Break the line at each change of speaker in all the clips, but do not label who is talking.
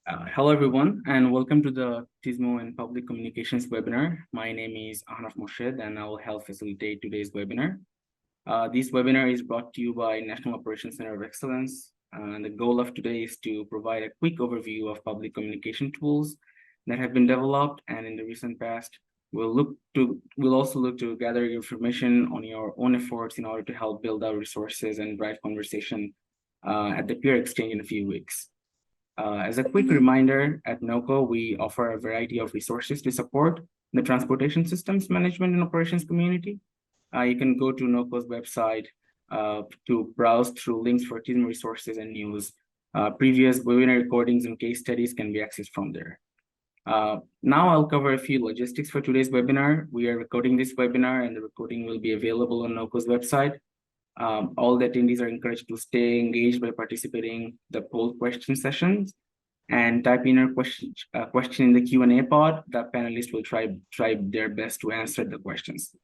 Hello, everyone, and welcome to the TSMO and Public Communications webinar. My name is Ahnaf Morshed, and I will help facilitate today's webinar. This webinar is brought to you by National Operations Center of Excellence. And the goal of today is to provide a quick overview of public communication tools that have been developed, and in the recent past, we'll also look to gather information on your own efforts in order to help build our resources and drive conversation at the peer exchange in a few weeks. As a quick reminder, at NOCO, we offer a variety of resources to support the transportation systems management and operations community. You can go to NOCO's website to browse through links for TSMO resources and news. Previous webinar recordings and case studies can be accessed from there. Now I'll cover a few logistics for today's webinar. We are recording this webinar, and the recording will be available on NOCO's website. All the attendees are encouraged to stay engaged by participating the poll question sessions and type in your question in the Q&A pod. The panelists will try their best to answer the questions.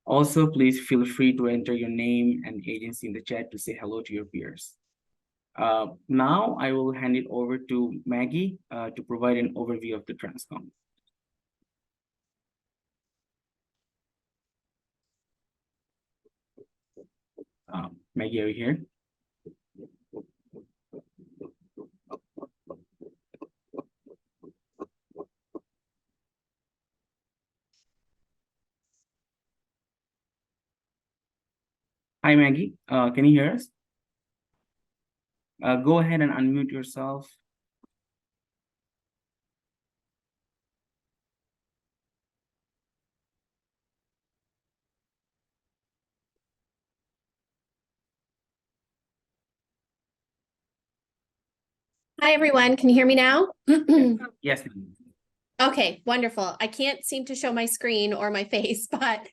Also, please feel free to enter your name and agency in the chat to say hello to your peers. Now I will hand it over to Maggie to provide an overview of the Transcomm. Maggie, are you here? Hi, Maggie. Can you hear us? Go ahead and unmute yourself.
Hi, everyone. Can you hear me now?
Yes.
Okay, wonderful. I can't seem to show my screen or my face, but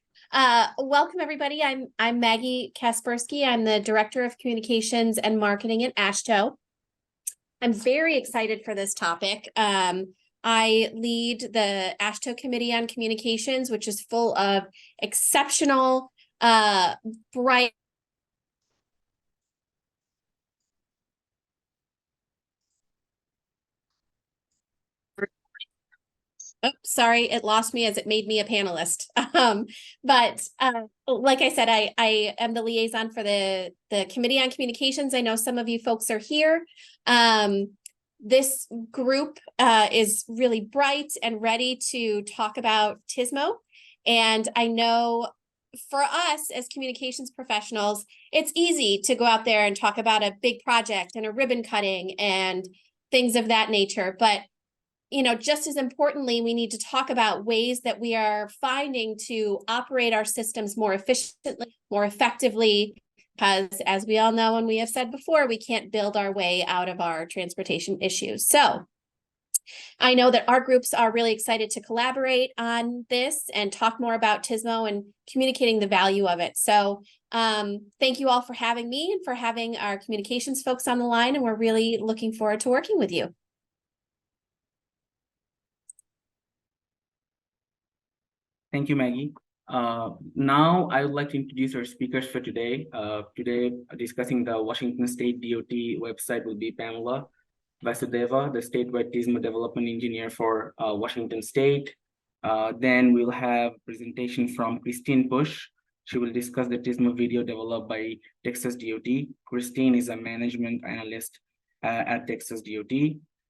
welcome, everybody. I'm Maggie Kaspersky. I'm the Director of Communications and Marketing at AASHTO. I'm very excited for this topic. I lead the AASHTO Committee on Communications, which is full of exceptional, bright, oh, sorry, it lost me as it made me a panelist. But like I said, I am the liaison for the Committee on Communications. I know some of you folks are here. This group is really bright and ready to talk about TSMO. And I know for us as communications professionals, it's easy to go out there and talk about a big project and a ribbon cutting and things of that nature. But just as importantly, we need to talk about ways that we are finding to operate our systems more efficiently, more effectively, because as we all know, and we have said before, we can't build our way out of our transportation issues. So I know that our groups are really excited to collaborate on this and talk more about TSMO and communicating the value of it. So thank you all for having me and for having our communications folks on the line, and we're really looking forward to working with you.
Thank you, Maggie. Now I would like to introduce our speakers for today. Today, discussing the Washington State DOT website will be Pamela Vasudeva, the statewide TSMO development engineer for Washington State. Then we'll have a presentation from Christine Bush. She will discuss the TSMO video developed by Texas DOT. Christine is a management analyst at Texas DOT.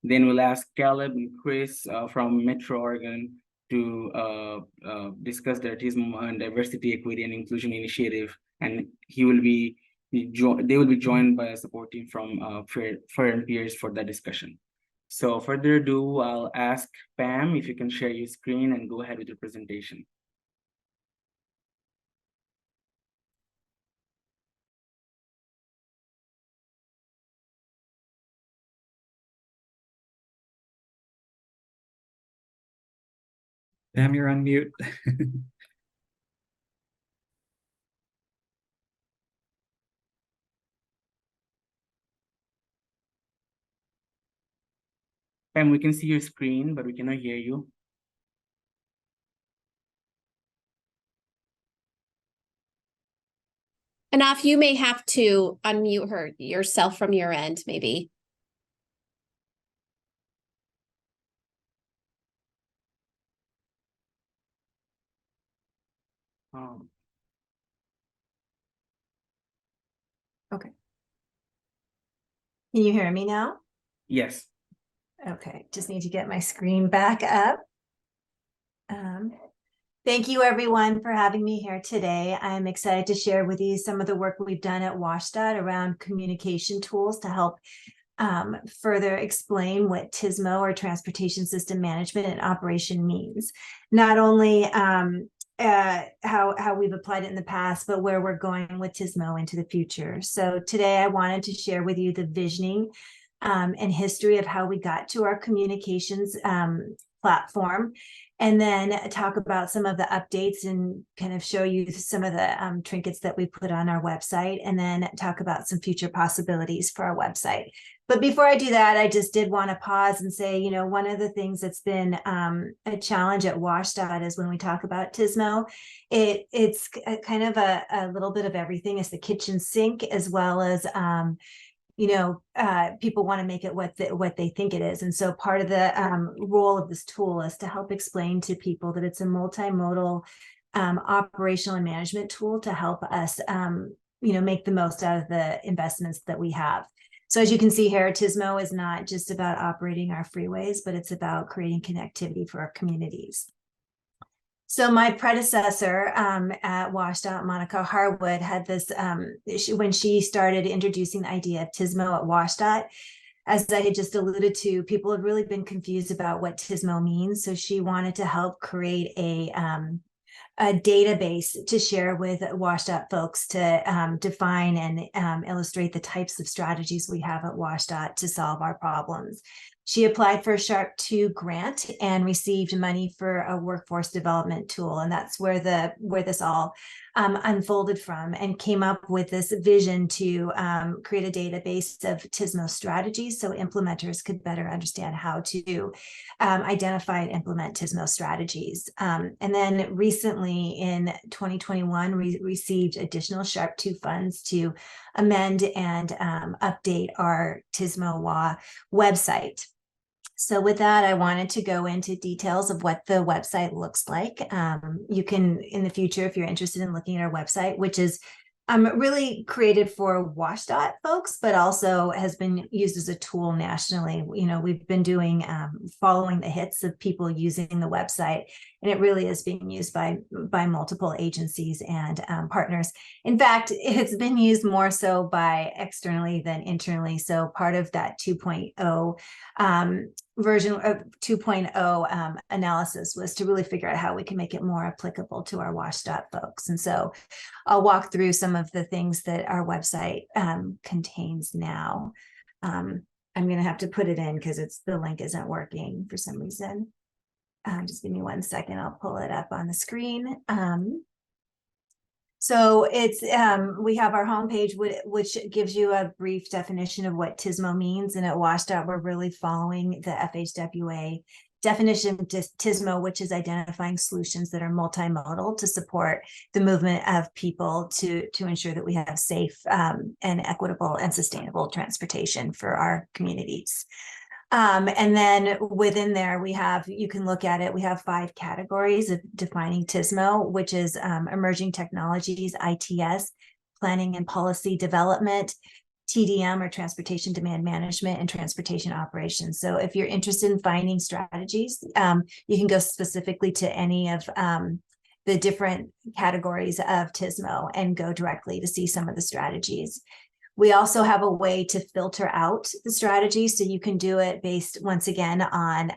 Then we'll ask Caleb and Chris from Metro Oregon to discuss their TSMO and diversity, equity, and inclusion initiative, and they will be joined by a support team from Fair and Peers for that discussion. So further ado, I'll ask Pam if you can share your screen and go ahead with your presentation.
Pam, you're on mute.
Pam, we can see your screen, but we cannot hear you.
Anaf, you may have to unmute yourself from your end, maybe.
Um,
Okay. Can you hear me now?
yes.
Okay, just need to get my screen back up. Thank you everyone for having me here today. I'm excited to share with you some of the work we've done at WSDOT around communication tools to help further explain what TSMO, or Transportation System Management and Operation, means. Not only how we've applied it in the past, but where we're going with TSMO into the future. So today I wanted to share with you the visioning and history of how we got to our communications platform, and then talk about some of the updates and kind of show you some of the trinkets that we put on our website, and then talk about some future possibilities for our website. But before I do that, I just did want to pause and say, you know, one of the things that's been a challenge at WSDOT is when we talk about TSMO, it's kind of a little bit of everything. It's the kitchen sink, as well as people want to make it what they think it is. And so part of the role of this tool is to help explain to people that it's a multimodal operational and management tool to help us make the most out of the investments that we have. So as you can see here, TSMO is not just about operating our freeways, but it's about creating connectivity for our communities. So my predecessor at WSDOT, Monica Harwood, had this, when she started introducing the idea of TSMO at WSDOT, as I had just alluded to, people have really been confused about what TSMO means. So she wanted to help create a database to share with WSDOT folks to define and illustrate the types of strategies we have at WSDOT to solve our problems. She applied for a SHARP 2 grant and received money for a workforce development tool. And that's where this all unfolded from, and came up with this vision to create a database of TSMO strategies so implementers could better understand how to identify and implement TSMO strategies. And then recently in 2021, we received additional SHARP 2 funds to amend and update our TSMO WA website. So with that, I wanted to go into details of what the website looks like. You can, in the future, if you're interested in looking at our website, which is really created for WSDOT folks, but also has been used as a tool nationally. You know, we've been doing following the hits of people using the website, and it really is being used by multiple agencies and partners. In fact, it's been used more so by externally than internally. So part of that 2.0 version of 2.0 analysis was to really figure out how we can make it more applicable to our WSDOT folks. And so I'll walk through some of the things that our website contains now. I'm going to have to put it in because the link isn't working for some reason. Just give me 1 second. I'll pull it up on the screen. So it's we have our homepage, which gives you a brief definition of what TSMO means. And at WSDOT, we're really following the FHWA definition of TSMO, which is identifying solutions that are multimodal to support the movement of people to ensure that we have safe and equitable and sustainable transportation for our communities. And then within there, you can look at it, we have 5 categories of defining TSMO, which is emerging technologies, ITS, planning and policy development, TDM, or transportation demand management, and transportation operations. So if you're interested in finding strategies, you can go specifically to any of the different categories of TSMO and go directly to see some of the strategies. We also have a way to filter out the strategy, so you can do it based, once again, on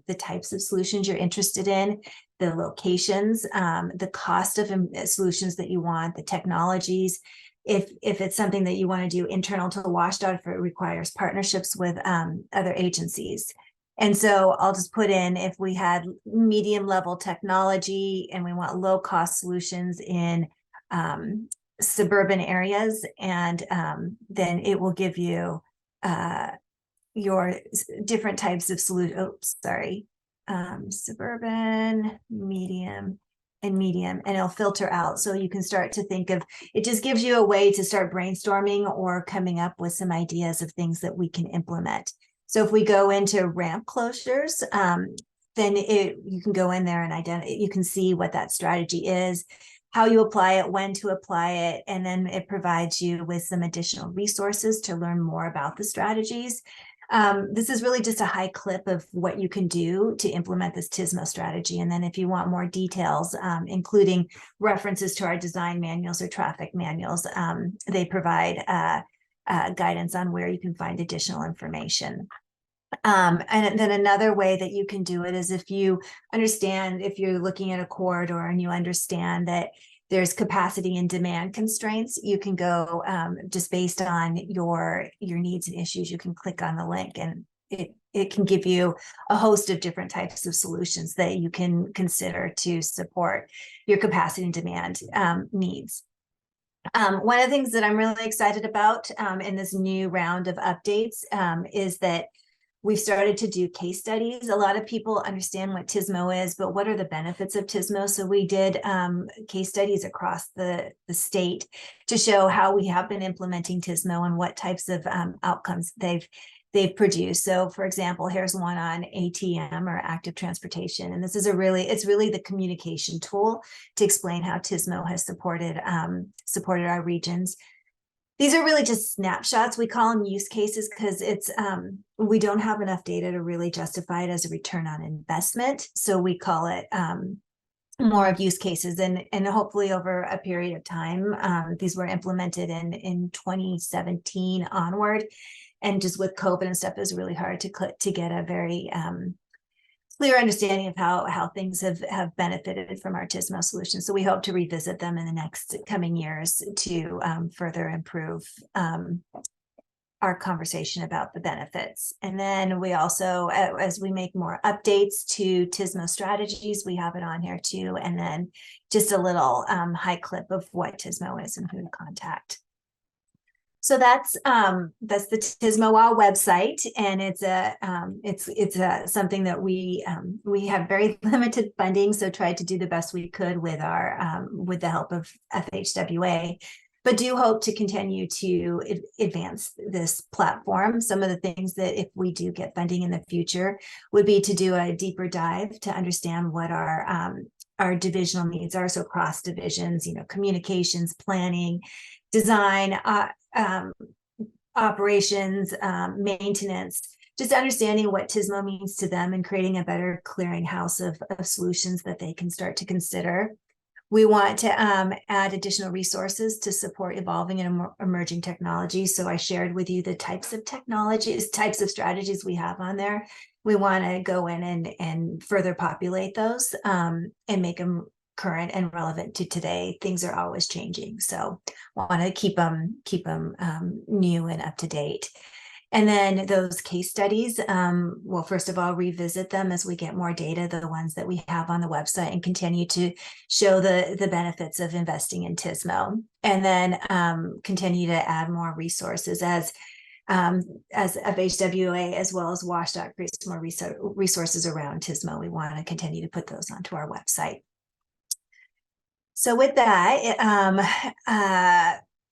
the types of solutions you're interested in, the locations, the cost of solutions that you want, the technologies. If it's something that you want to do internal to the WSDOT, if it requires partnerships with other agencies. And so I'll just put in, if we had medium level technology and we want low cost solutions in suburban areas, and then it will give you your different types of solution. Suburban, medium, and medium, and it'll filter out. So you can start to think of it, just gives you a way to start brainstorming or coming up with some ideas of things that we can implement. So if we go into ramp closures, then you can go in there and you can see what that strategy is. how you apply it, when to apply it, and then it provides you with some additional resources to learn more about the strategies. This is really just a high clip of what you can do to implement this TSMO strategy. And then if you want more details, including references to our design manuals or traffic manuals, they provide guidance on where you can find additional information. And then another way that you can do it is if you understand, if you're looking at a corridor and you understand that there's capacity and demand constraints, you can go just based on your needs and issues, you can click on the link and it can give you a host of different types of solutions that you can consider to support your capacity and demand needs. One of the things that I'm really excited about in this new round of updates is that we've started to do case studies. A lot of people understand what TSMO is, but what are the benefits of TSMO? So we did case studies across the state to show how we have been implementing TSMO and what types of outcomes they've produced. So for example, here's one on ATM or active transportation. And this is it's really the communication tool to explain how TSMO has supported our regions. These are really just snapshots. We call them use cases because we don't have enough data to really justify it as a return on investment. So we call it more of use cases, and hopefully over a period of time, these were implemented in 2017 onward. And just with COVID and stuff, it was really hard to get a very clear understanding of how things have benefited from our TSMO solution. So we hope to revisit them in the next coming years to further improve our conversation about the benefits. And then we also, as we make more updates to TSMO strategies, we have it on here too. And then just a little high clip of what TSMO is and who to contact. So that's the TSMO WOW website, and it's something that we have very limited funding, so tried to do the best we could with our with the help of FHWA, but do hope to continue to advance this platform. Some of the things that if we do get funding in the future would be to do a deeper dive to understand what our divisional needs are, so cross divisions, communications, planning, design, operations, maintenance, just understanding what TSMO means to them and creating a better clearinghouse of solutions that they can start to consider. We want to add additional resources to support evolving and emerging technologies. So I shared with you the types of technologies, types of strategies we have on there. We want to go in and further populate those and make them current and relevant to today. Things are always changing, so want to keep them new and up to date. And then those case studies, well, first of all, revisit them as we get more data, the ones that we have on the website, and continue to show the benefits of investing in TSMO. And then continue to add more resources as FHWA as well as WSDOT creates more resources around TSMO. We want to continue to put those onto our website. So with that,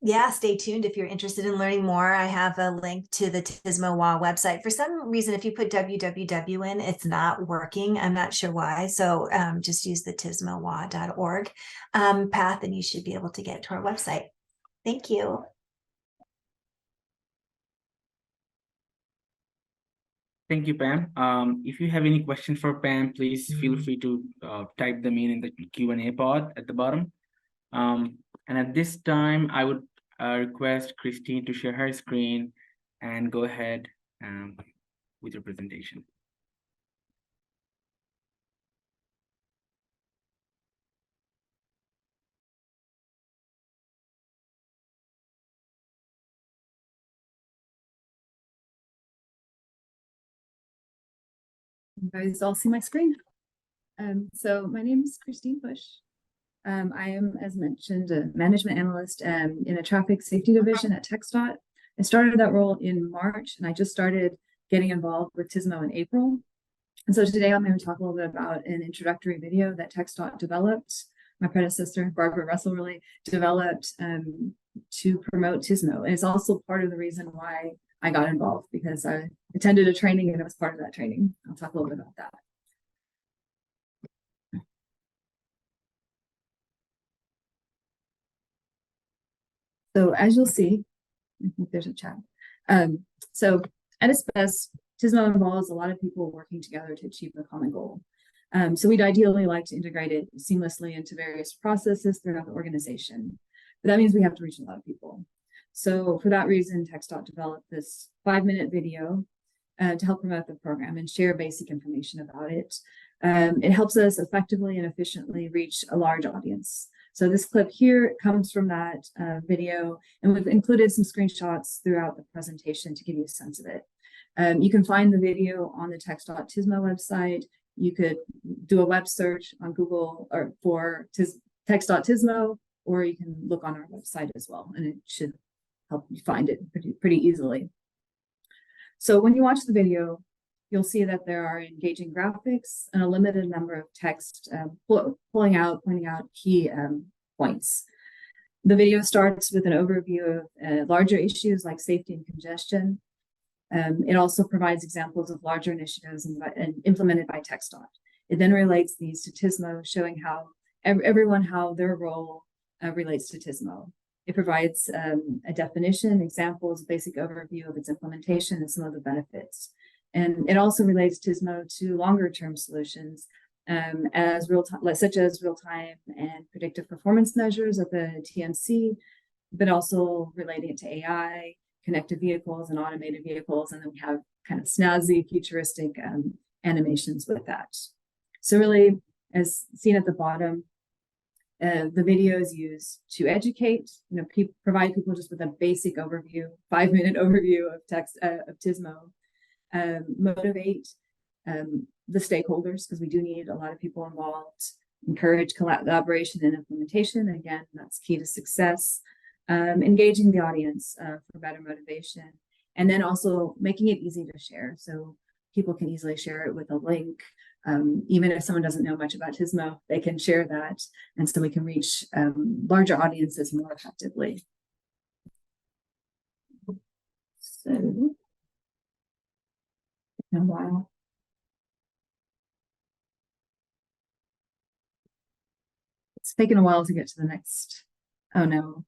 yeah, stay tuned if you're interested in learning more. I have a link to the TSMO WA website. For some reason, if you put www in, it's not working. I'm not sure why. So just use the tsmowa.org path and you should be able to get to our website. Thank you.
Thank you, Pam. If you have any questions for Pam, please feel free to type them in the Q&A pod at the bottom. And at this time, I would request Christine to share her screen and go ahead with your presentation.
You guys all see my screen? So my name is Christine Bush. I am, as mentioned, a management analyst in a traffic safety division at TxDOT. I started that role in March, and I just started getting involved with TSMO in April. And so today I'm going to talk a little bit about an introductory video that TxDOT developed. My predecessor, Barbara Russell, really developed to promote TSMO. And it's also part of the reason why I got involved, because I attended a training and it was part of that training. I'll talk a little bit about that. So as you'll see, I think there's a chat. So at its best, TSMO involves a lot of people working together to achieve a common goal. So we'd ideally like to integrate it seamlessly into various processes throughout the organization. But that means we have to reach a lot of people. So for that reason, TxDOT developed this 5-minute video to help promote the program and share basic information about it. It helps us effectively and efficiently reach a large audience. So this clip here comes from that video, and we've included some screenshots throughout the presentation to give you a sense of it. You can find the video on the TxDOT-TSMO website. You could do a web search on Google or for TxDOT-TSMO, or you can look on our website as well, and it should help you find it pretty easily. So when you watch the video, you'll see that there are engaging graphics and a limited number of text pointing out key points. The video starts with an overview of larger issues like safety and congestion. It also provides examples of larger initiatives and implemented by TxDOT. It then relates these to TSMO, showing how everyone how their role relates to TSMO. It provides a definition, examples, basic overview of its implementation and some of the benefits. And it also relates TSMO to longer term solutions such as real-time and predictive performance measures of the TMC, but also relating it to AI, connected vehicles and automated vehicles. And then we have kind of snazzy, futuristic animations with that. So really, as seen at the bottom, the video is used to educate, provide people just with a basic overview, 5-minute overview of TSMO, motivate the stakeholders, because we do need a lot of people involved, encourage collaboration and implementation. Again, that's key to success. Engaging the audience for better motivation, and then also making it easy to share. So people can easily share it with a link. Even if someone doesn't know much about TSMO, they can share that. And so we can reach larger audiences more effectively. So, in a while. It's taken a while to get to the next. Oh no.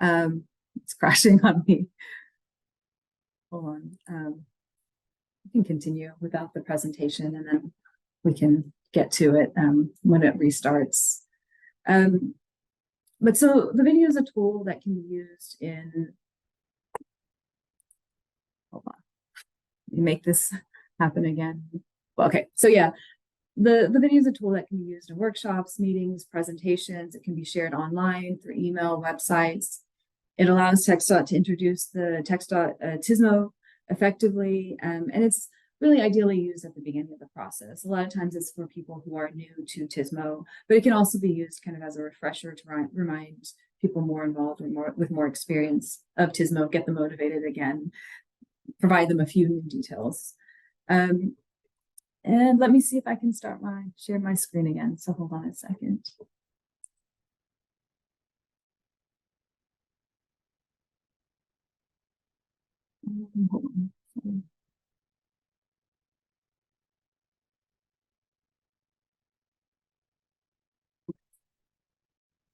It's crashing on me. Hold on. We can continue without the presentation, and then we can get to it when it restarts. But so the video is a tool that can be used in, hold on, let me make this happen again. Well, okay, so yeah, the video is a tool that can be used in workshops, meetings, presentations. It can be shared online through email, websites. It allows TxDOT to introduce the TSMO effectively, and it's really ideally used at the beginning of the process. A lot of times it's for people who are new to TSMO, but it can also be used kind of as a refresher to remind people more involved or with more experience of TSMO, get them motivated again, provide them a few new details. And let me see if I can share my screen again. So hold on a second.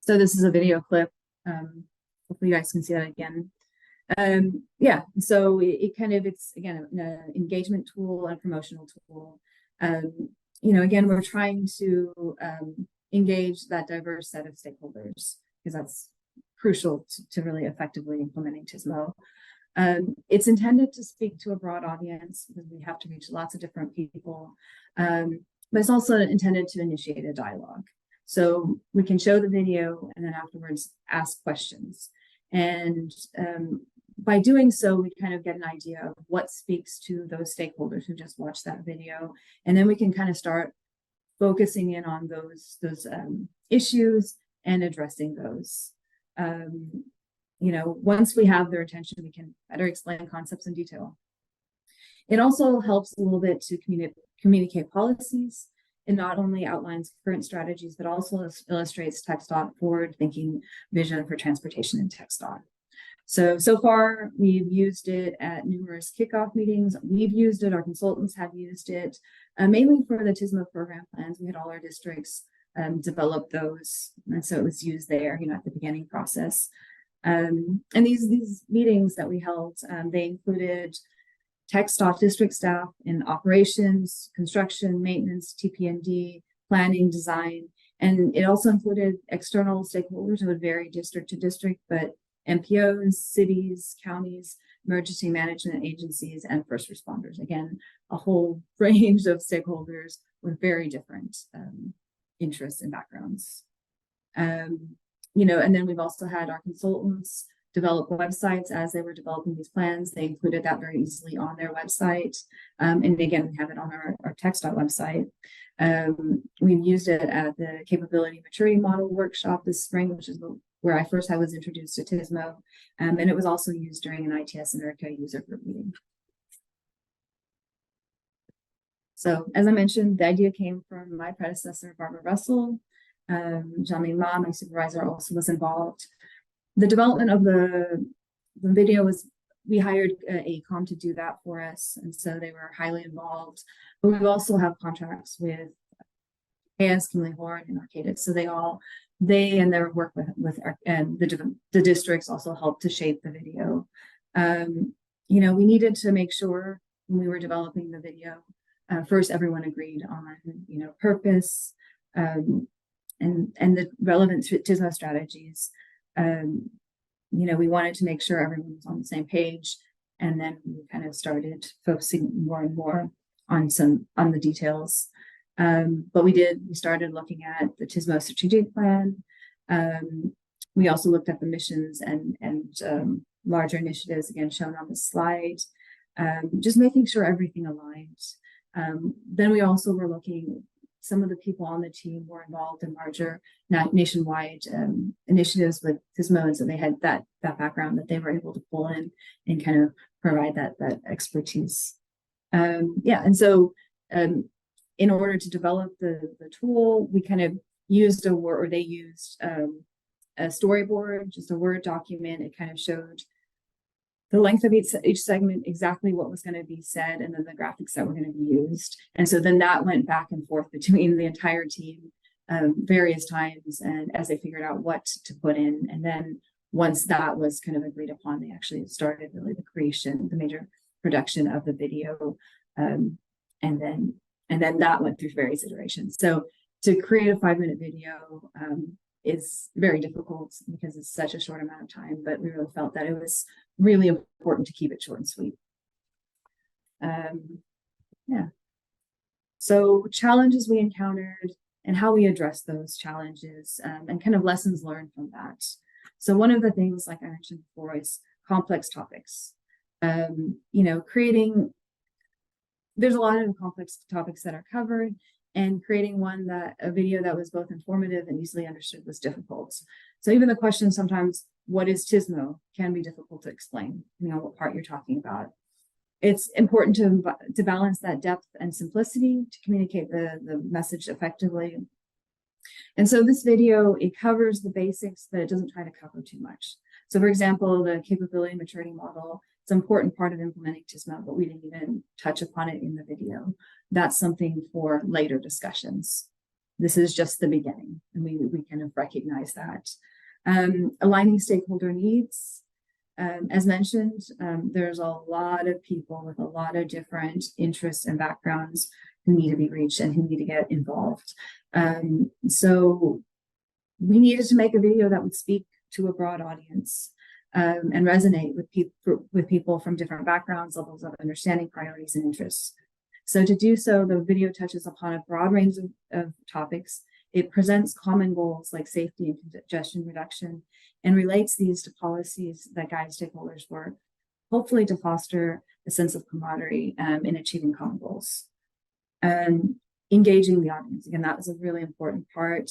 So this is a video clip. Hopefully you guys can see that again. Yeah, so it's again an engagement tool and promotional tool. Again, we're trying to engage that diverse set of stakeholders, because that's crucial to really effectively implementing TSMO. It's intended to speak to a broad audience, because we have to reach lots of different people, but it's also intended to initiate a dialogue. So we can show the video and then afterwards ask questions. And by doing so, we kind of get an idea of what speaks to those stakeholders who just watched that video. And then we can kind of start focusing in on those issues and addressing those. Once we have their attention, we can better explain concepts in detail. It also helps a little bit to communicate policies. It not only outlines current strategies, but also illustrates TxDOT forward-thinking vision for transportation in TxDOT. So far, we've used it at numerous kickoff meetings. We've used it, our consultants have used it, mainly for the TSMO program plans. We had all our districts develop those, and so it was used there, at the beginning process. And these meetings that we held, they included TxDOT district staff in operations, construction, maintenance, TP&D, planning, design, and it also included external stakeholders who would vary district to district, but MPOs, cities, counties, emergency management agencies, and first responders. Again, a whole range of stakeholders with very different interests and backgrounds. You know, and then we've also had our consultants develop websites as they were developing these plans. They included that very easily on their website. And again, we have it on our TxDOT website. We've used it at the capability maturity model workshop this spring, which is where I was introduced to TSMO. And it was also used during an ITS America user group meeting. So as I mentioned, the idea came from my predecessor, Barbara Russell. Jamie Ma, my supervisor, also was involved. The development of the video was, we hired AECOM to do that for us, and so they were highly involved. But we also have contracts with AS, Kimley Horn, and Arcadis, so they and their work with and the districts also helped to shape the video. You know, we needed to make sure when we were developing the video, first everyone agreed on, you know, purpose and the relevant TSMO strategies. You know, we wanted to make sure everyone was on the same page, and then we kind of started focusing more and more on the details. But we started looking at the TSMO strategic plan. We also looked at the missions and larger initiatives, again shown on the slide, just making sure everything aligned. Then we also were looking, some of the people on the team were involved in larger nationwide initiatives with TSMO, and so they had that background that they were able to pull in and kind of provide that expertise. Yeah, and so in order to develop the tool, we kind of used they used a storyboard, just a Word document. It kind of showed the length of each segment, exactly what was going to be said, and then the graphics that were going to be used. And so then that went back and forth between the entire team various times, and as they figured out what to put in. And then once that was kind of agreed upon, they actually started really the major production of the video. And then that went through various iterations. So to create a 5-minute video is very difficult because it's such a short amount of time, but we really felt that it was really important to keep it short and sweet. Yeah. So challenges we encountered and how we addressed those challenges, and kind of lessons learned from that. So one of the things, like I mentioned before, is complex topics. You know, there's a lot of complex topics that are covered, and creating a video that was both informative and easily understood was difficult. So even the question sometimes, what is TSMO, can be difficult to explain, you know, what part you're talking about. It's important to balance that depth and simplicity to communicate the message effectively. And so this video, it covers the basics, but it doesn't try to cover too much. So for example, the capability maturity model, it's an important part of implementing TSMO, but we didn't even touch upon it in the video. That's something for later discussions. This is just the beginning, and we kind of recognize that. Aligning stakeholder needs. As mentioned, there's a lot of people with a lot of different interests and backgrounds who need to be reached and who need to get involved. So we needed to make a video that would speak to a broad audience and resonate with people from different backgrounds, levels of understanding, priorities, and interests. So to do so, the video touches upon a broad range of topics. It presents common goals like safety and congestion reduction, and relates these to policies that guide stakeholders' work, hopefully to foster a sense of camaraderie in achieving common goals. Engaging the audience, again, that was a really important part.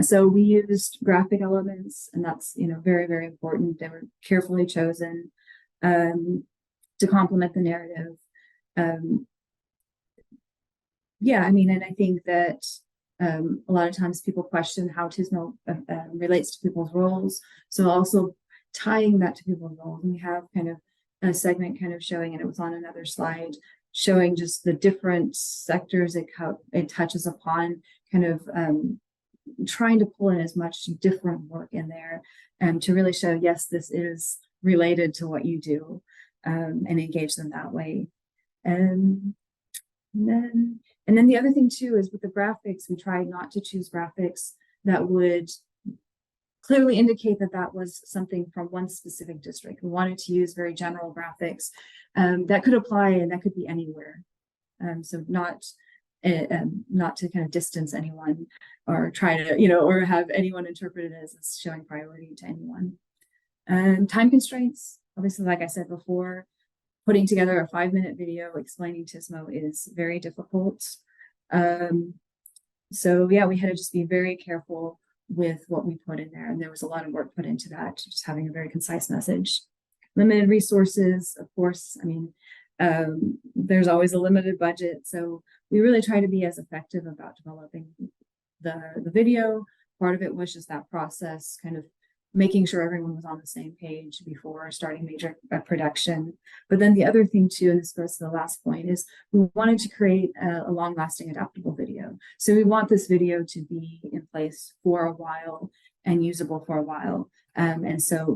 So we used graphic elements, and that's, you know, very, very important. They were carefully chosen to complement the narrative. Yeah, I mean, and I think that a lot of times people question how TSMO relates to people's roles. So also tying that to people's roles. And we have kind of a segment kind of showing, and it was on another slide, showing just the different sectors it touches upon, kind of trying to pull in as much different work in there to really show, yes, this is related to what you do, and engage them that way. And then the other thing too is with the graphics, we tried not to choose graphics that would clearly indicate that that was something from one specific district. We wanted to use very general graphics that could apply and that could be anywhere. So not to kind of distance anyone or try to, or have anyone interpret it as showing priority to anyone. Time constraints, obviously, like I said before, putting together a 5-minute video explaining TSMO is very difficult. So yeah, we had to just be very careful with what we put in there. And there was a lot of work put into that, just having a very concise message. Limited resources, of course, I mean, there's always a limited budget. So we really try to be as effective about developing the video. Part of it was just that process, kind of making sure everyone was on the same page before starting major production. But then the other thing too, and this goes to the last point, is we wanted to create a long-lasting adaptable video. So we want this video to be in place for a while and usable for a while. And so,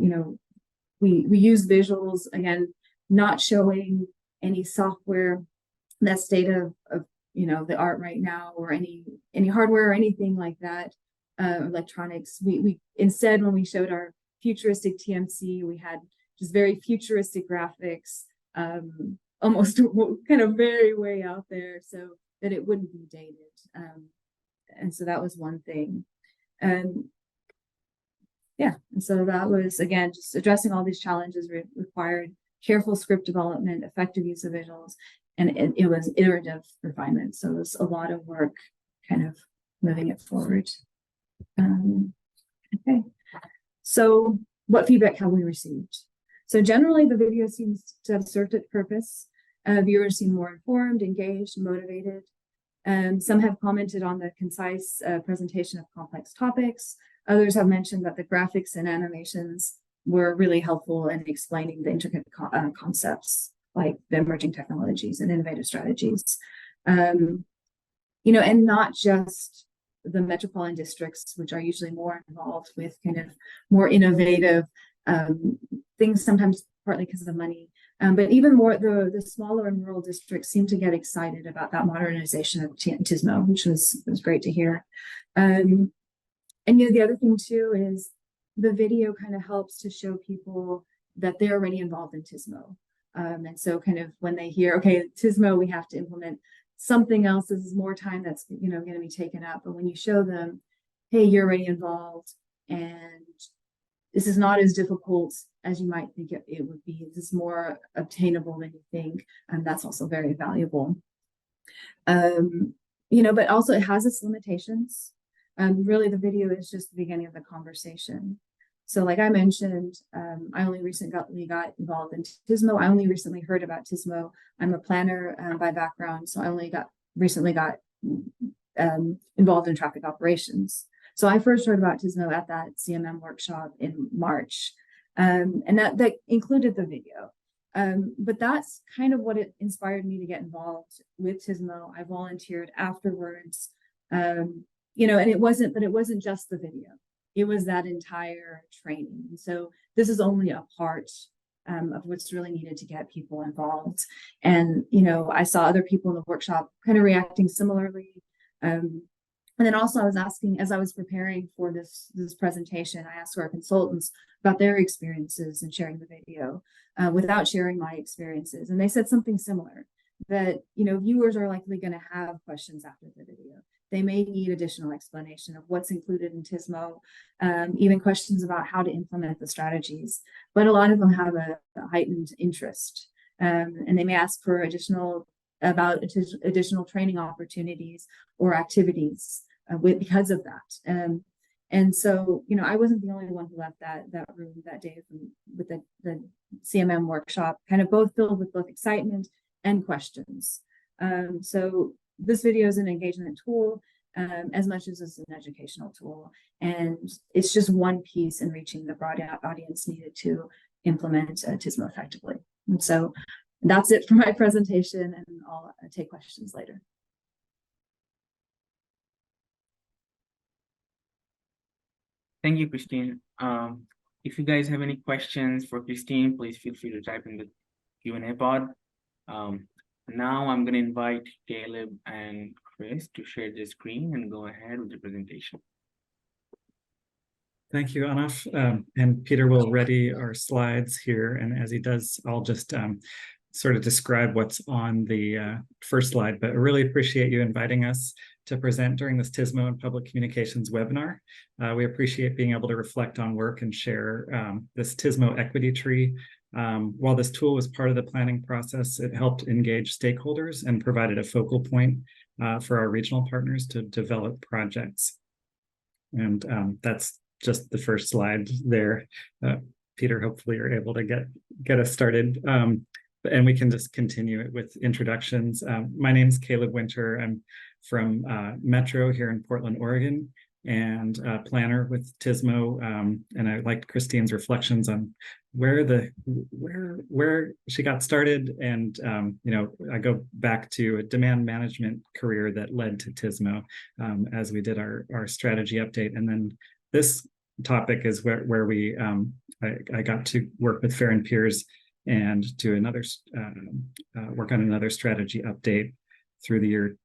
we use visuals, again, not showing any software, that state of the art right now, or any hardware or anything like that. Electronics. We instead, when we showed our futuristic TMC, we had just very futuristic graphics, almost kind of very way out there, so that it wouldn't be dated. And so that was one thing. Yeah, and so that was, again, just addressing all these challenges required careful script development, effective use of visuals, and it was iterative refinement. So it was a lot of work kind of moving it forward. Okay, so what feedback have we received? So generally the video seems to have served its purpose. Viewers seem more informed, engaged, motivated. Some have commented on the concise presentation of complex topics. Others have mentioned that the graphics and animations were really helpful in explaining the intricate concepts like the emerging technologies and innovative strategies. And not just the metropolitan districts, which are usually more involved with kind of more innovative things, sometimes partly because of money. But even more, the smaller and rural districts seem to get excited about that modernization of TSMO, which was great to hear. And the other thing too is the video kind of helps to show people that they're already involved in TSMO. And so kind of when they hear, okay, TSMO, we have to implement something else, this is more time that's going to be taken up. But when you show them, hey, you're already involved and this is not as difficult as you might think it would be, this is more obtainable than you think, and that's also very valuable. But also it has its limitations. Really the video is just the beginning of the conversation. So like I mentioned, I only recently got involved in TSMO. I only recently heard about TSMO. I'm a planner by background, so I only recently got involved in traffic operations. So I first heard about TSMO at that CMM workshop in March, and that included the video. But that's kind of what it inspired me to get involved with TSMO. I volunteered afterwards, and it wasn't just the video. It was that entire training. And so this is only a part of what's really needed to get people involved. And, I saw other people in the workshop kind of reacting similarly. And then also I was asking, as I was preparing for this presentation, I asked our consultants about their experiences in sharing the video without sharing my experiences. And they said something similar, that, viewers are likely going to have questions after the video. They may need additional explanation of what's included in TSMO, even questions about how to implement the strategies. But a lot of them have a heightened interest, and they may ask for additional training opportunities or activities because of that. And so, I wasn't the only one who left that room that day with the CMM workshop, kind of both filled with both excitement and questions. So this video is an engagement tool as much as it's an educational tool. And it's just one piece in reaching the broad audience needed to implement TSMO effectively. And so that's it for my presentation, and I'll take questions later.
Thank you, Christine. If you guys have any questions for Christine, please feel free to type in the Q&A pod. Now I'm going to invite Caleb and Chris to share their screen and go ahead with the presentation.
Thank you, Anaf. And Peter will ready our slides here. And as he does, I'll just sort of describe what's on the first slide. But I really appreciate you inviting us to present during this TSMO and Public Communications webinar. We appreciate being able to reflect on work and share this TSMO equity tree. While this tool was part of the planning process, it helped engage stakeholders and provided a focal point for our regional partners to develop projects. And that's just the first slide there. Peter, hopefully you're able to get us started. And we can just continue it with introductions. My name is Caleb Winter. I'm from Metro here in Portland, Oregon, and planner with TSMO. And I liked Christine's reflections on where she got started. And you know, I go back to a demand management career that led to TSMO as we did our strategy update. And then this topic is where we I got to work with Fair and Peers and do another work on another strategy update through the year.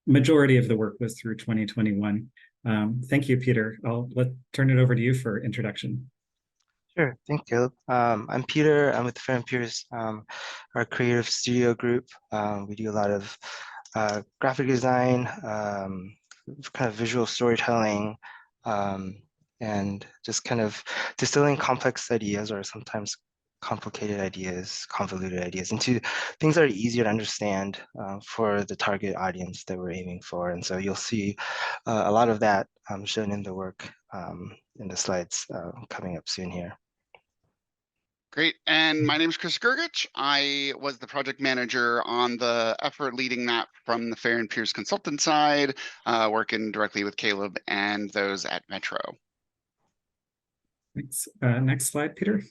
Majority of the work was through 2021. Thank you, Peter. I'll turn it over to you for introduction.
Sure, thank you. I'm Peter. I'm with Fair and Peers, our creative studio group. We do a lot of graphic design, kind of visual storytelling, and just kind of distilling complex ideas or sometimes complicated ideas, convoluted ideas into things that are easier to understand for the target audience that we're aiming for. And so you'll see a lot of that shown in the work in the slides coming up soon here.
Great. And my name is Chris Gergich. I was the project manager on the effort leading that from the Fair and Peers consultant side, working directly with Caleb and those at Metro.
Thanks. Next slide, Peter.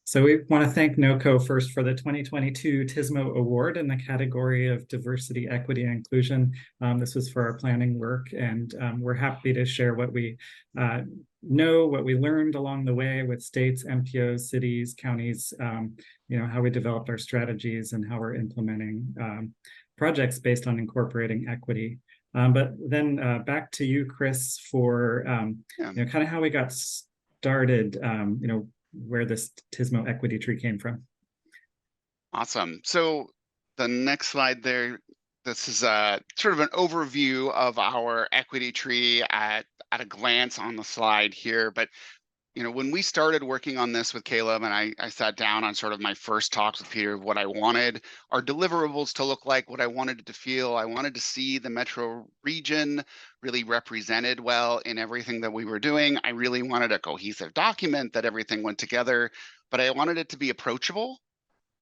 So we want to thank NOCO first for the 2022 TSMO Award in the category of diversity, equity, and inclusion. This was for our planning work, and we're happy to share what we know, what we learned along the way with states, MPOs, cities, counties, you know, how we developed our strategies and how we're implementing projects based on incorporating equity. But then back to you, Chris, for you know, kind of how we got started, you know, where this TSMO equity tree came from.
Awesome. So the next slide there, this is sort of an overview of our equity tree at a glance on the slide here. But you know, when we started working on this with Caleb and I sat down on sort of my first talks with Peter of what I wanted our deliverables to look like, what I wanted it to feel. I wanted to see the Metro region really represented well in everything that we were doing. I really wanted a cohesive document that everything went together, but I wanted it to be approachable.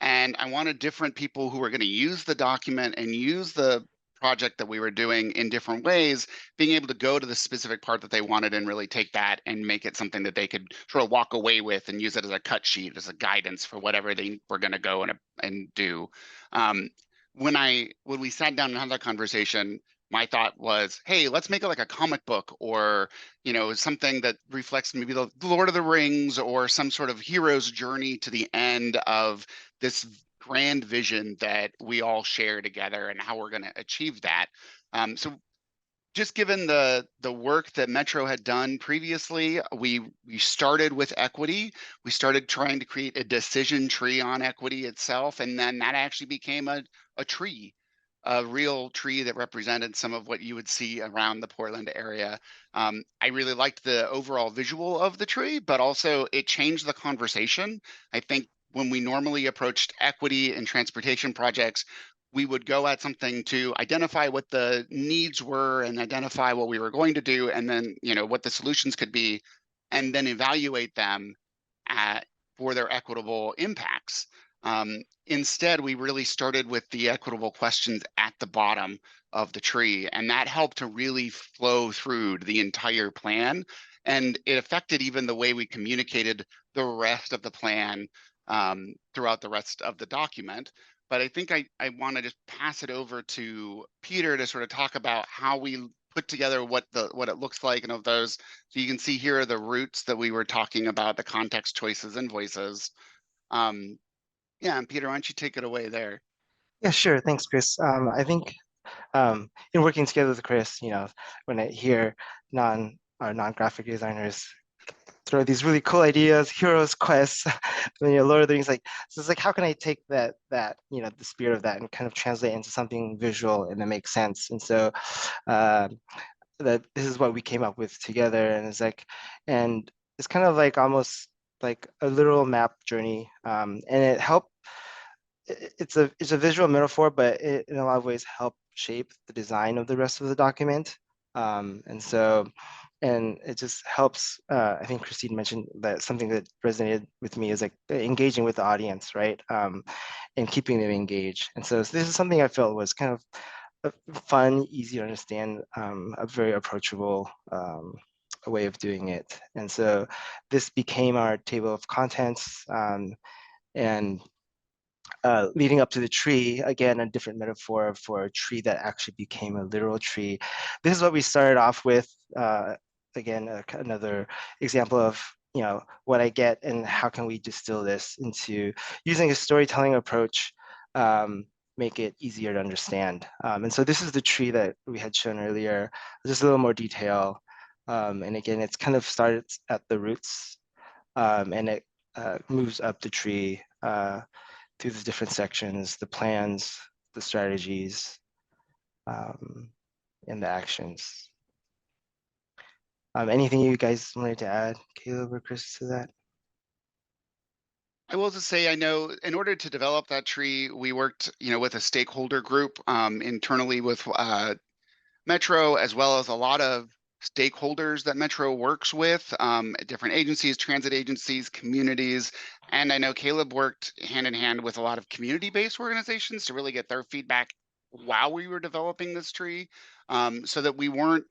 And I wanted different people who were going to use the document and use the project that we were doing in different ways, being able to go to the specific part that they wanted and really take that and make it something that they could sort of walk away with and use it as a cut sheet, as a guidance for whatever they were going to go and do. When we sat down and had that conversation, my thought was, hey, let's make it like a comic book or, you know, something that reflects maybe the Lord of the Rings or some sort of hero's journey to the end of this grand vision that we all share together and how we're going to achieve that. So just given the work that Metro had done previously, we started with equity. We started trying to create a decision tree on equity itself, and then that actually became a tree, a real tree that represented some of what you would see around the Portland area. I really liked the overall visual of the tree, but also it changed the conversation. I think when we normally approached equity and transportation projects, we would go at something to identify what the needs were and identify what we were going to do, and then, you know, what the solutions could be, and then evaluate them for their equitable impacts. Instead, we really started with the equitable questions at the bottom of the tree, and that helped to really flow through the entire plan. And it affected even the way we communicated the rest of the plan throughout the rest of the document. But I think I want to just pass it over to Peter to sort of talk about how we put together what it looks like and of those. So you can see here are the routes that we were talking about, the context, choices, and voices. Yeah, and Peter, why don't you take it away there?
Yeah, sure. Thanks, Chris. I think in working together with Chris, when I hear non-graphic designers throw these really cool ideas, heroes, quests, and Lord of the Rings, so it's like, how can I take that the spirit of that and kind of translate into something visual and that makes sense? And so that this is what we came up with together, and it's kind of like almost like a literal map journey, and it helped. It's a visual metaphor, but it in a lot of ways helped shape the design of the rest of the document. And it just helps. I think Christine mentioned that something that resonated with me is like engaging with the audience, right? And keeping them engaged. And so this is something I felt was kind of fun, easy to understand, a very approachable way of doing it. And so this became our table of contents, and leading up to the tree, again, a different metaphor for a tree that actually became a literal tree. This is what we started off with. Again, another example of what I get and how can we distill this into using a storytelling approach, make it easier to understand. And so this is the tree that we had shown earlier, just a little more detail. And again, it's kind of started at the roots, and it moves up the tree, through the different sections, the plans, the strategies, and the actions. Anything you guys wanted to add, Caleb or Chris, to that?
I will just say, I know in order to develop that tree, we worked, with a stakeholder group internally with Metro, as well as a lot of stakeholders that Metro works with, different agencies, transit agencies, communities. And I know Caleb worked hand in hand with a lot of community-based organizations to really get their feedback while we were developing this tree, so that we weren't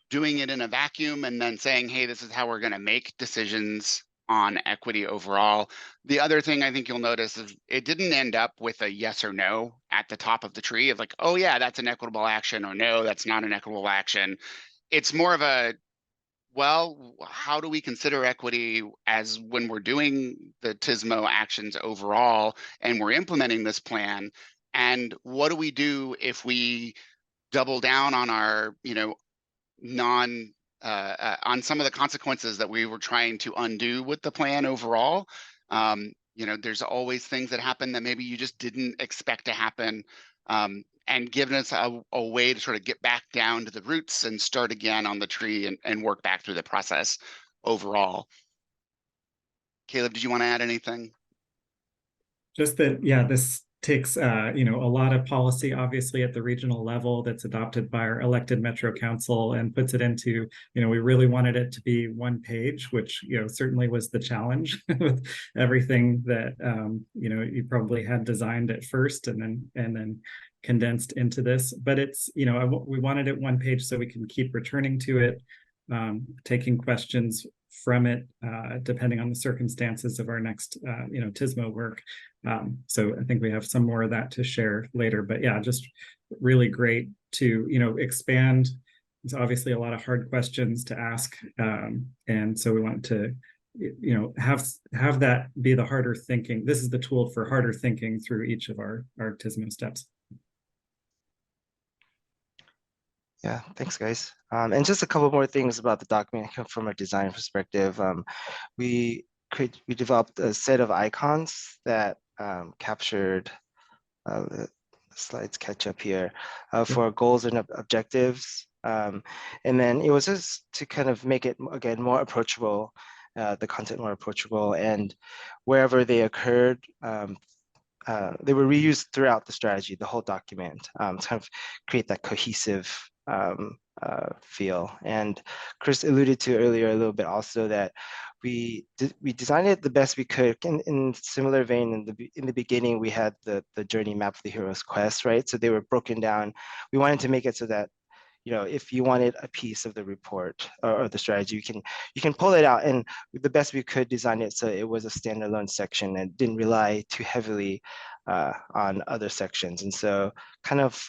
doing it in a vacuum and then saying, hey, this is how we're going to make decisions on equity overall. The other thing I think you'll notice is it didn't end up with a yes or no at the top of the tree of like, oh yeah, that's an equitable action, or no, that's not an equitable action. It's more of a, well, how do we consider equity as when we're doing the TSMO actions overall and we're implementing this plan? And what do we do if we double down on our, non on some of the consequences that we were trying to undo with the plan overall? There's always things that happen that maybe you just didn't expect to happen, and giving us a way to sort of get back down to the roots and start again on the tree and work back through the process overall. Caleb, did you want to add anything?
Just that, yeah, this takes a lot of policy, obviously, at the regional level that's adopted by our elected Metro Council and puts it into, we really wanted it to be one page, which, certainly was the challenge with everything that, you probably had designed at first and then condensed into this. But it's, we wanted it one page so we can keep returning to it, taking questions from it, depending on the circumstances of our next, TSMO work. So I think we have some more of that to share later, but yeah, just really great to, expand. There's obviously a lot of hard questions to ask. And so we want to, have that be the harder thinking. This is the tool for harder thinking through each of our TSMO steps.
Yeah, thanks, guys. And just a couple more things about the document from a design perspective. We developed a set of icons that captured, the slides catch up here, for goals and objectives. And then it was just to kind of make it, again, more approachable, the content more approachable, and wherever they occurred, they were reused throughout the strategy, the whole document, to kind of create that cohesive feel. And Chris alluded to earlier a little bit also that we designed it the best we could. In similar vein, in the beginning, we had the journey map of the hero's quest, right? So they were broken down. We wanted to make it so that, if you wanted a piece of the report or the strategy, you can pull it out, and the best we could design it so it was a standalone section and didn't rely too heavily on other sections. And so kind of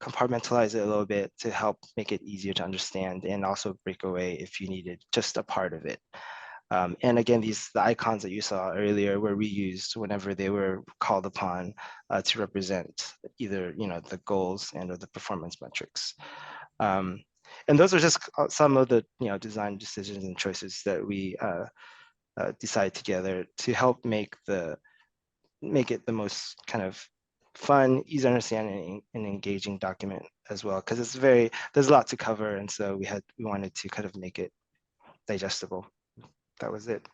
compartmentalize it a little bit to help make it easier to understand, and also break away if you needed just a part of it. And again, the icons that you saw earlier were reused whenever they were called upon to represent either the goals and or the performance metrics. And those are just some of the design decisions and choices that we decide together to help make it the most kind of fun, easy to understand, and engaging document as well, because there's a lot to cover, and so we wanted to kind of make it digestible. That was it.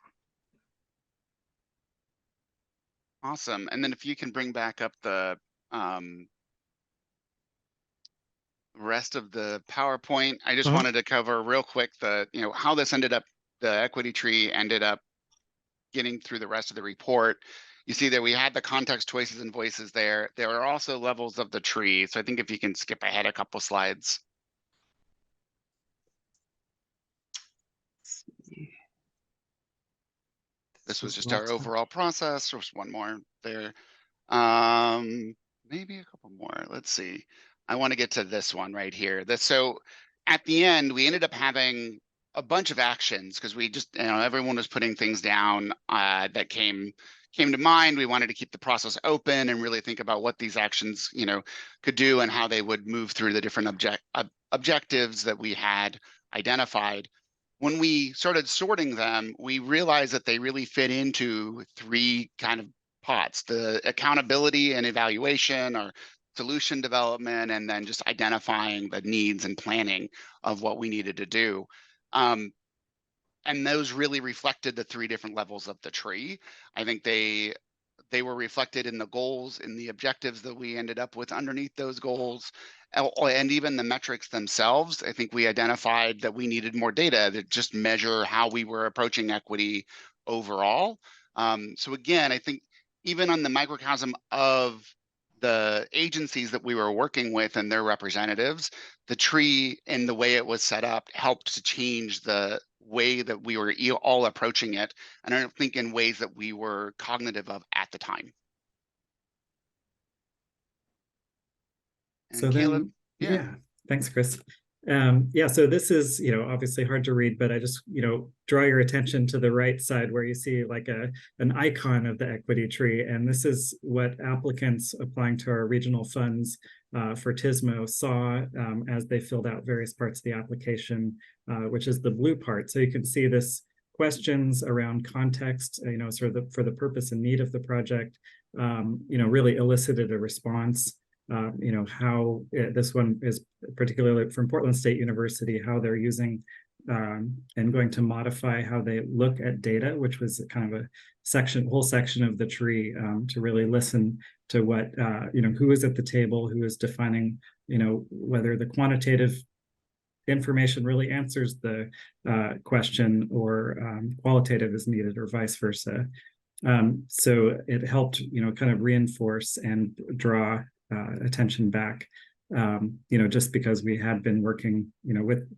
Awesome. And then if you can bring back up the rest of the PowerPoint, I just wanted to cover real quick how this ended up, the equity tree ended up getting through the rest of the report. You see that we had the context, choices, and voices there. There are also levels of the tree. So I think if you can skip ahead a couple slides. This was just our overall process. There's one more there. Maybe a couple more. Let's see. I want to get to this one right here. So at the end, we ended up having a bunch of actions because we just, everyone was putting things down that came to mind. We wanted to keep the process open and really think about what these actions, could do and how they would move through the different objectives that we had identified. When we started sorting them, we realized that they really fit into three kind of pots: the accountability and evaluation, or solution development, and then just identifying the needs and planning of what we needed to do. And those really reflected the three different levels of the tree. I think they were reflected in the goals, in the objectives that we ended up with underneath those goals, and even the metrics themselves. I think we identified that we needed more data to just measure how we were approaching equity overall. So again, I think even on the microcosm of the agencies that we were working with and their representatives, the tree and the way it was set up helped to change the way that we were all approaching it. And I don't think in ways that we were cognitive of at the time. And
so
Caleb,
then, yeah, thanks, Chris. So this is, obviously hard to read, but I just, draw your attention to the right side where you see like an icon of the equity tree. And this is what applicants applying to our regional funds for TSMO saw as they filled out various parts of the application, which is the blue part. So you can see this questions around context, sort of for the purpose and need of the project, really elicited a response. How this one is particularly from Portland State University, how they're using and going to modify how they look at data, which was kind of a whole section of the tree to really listen to what, who is at the table, who is defining, whether the quantitative information really answers the question, or qualitative is needed, or vice versa. So it helped, kind of reinforce and draw attention back, just because we had been working, with,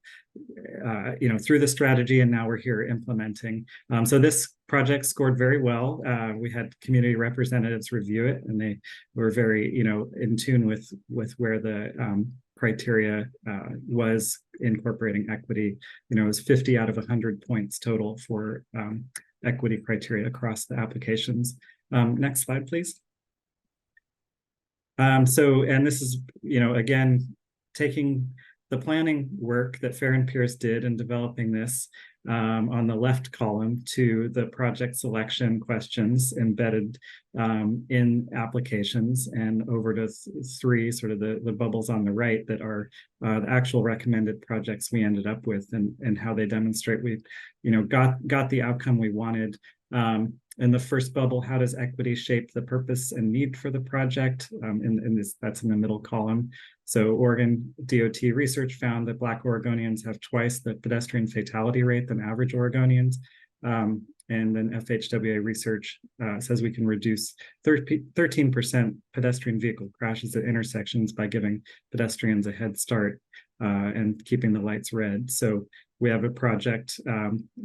through the strategy, and now we're here implementing. So this project scored very well. We had community representatives review it, and they were very, in tune with where the criteria was incorporating equity. It was 50 out of 100 points total for equity criteria across the applications. Next slide, please. And this is, again, taking the planning work that Fair and Pierce did in developing this on the left column to the project selection questions embedded in applications, and over to three, sort of the bubbles on the right that are the actual recommended projects we ended up with, and how they demonstrate we, got the outcome we wanted. In the first bubble, how does equity shape the purpose and need for the project? That's in the middle column. So Oregon DOT research found that Black Oregonians have twice the pedestrian fatality rate than average Oregonians. And then FHWA research says we can reduce 13% pedestrian vehicle crashes at intersections by giving pedestrians a head start and keeping the lights red. So we have a project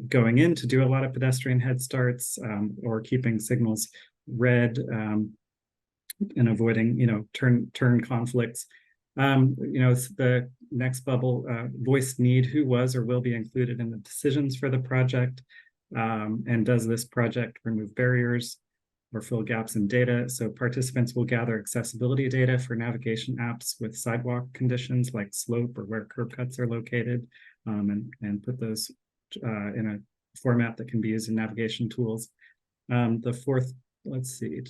going in to do a lot of pedestrian head starts or keeping signals red and avoiding, turn conflicts. The next bubble, voiced need, who was or will be included in the decisions for the project, and does this project remove barriers or fill gaps in data? So participants will gather accessibility data for navigation apps with sidewalk conditions like slope or where curb cuts are located, and put those in a format that can be used in navigation tools. The fourth, let's see,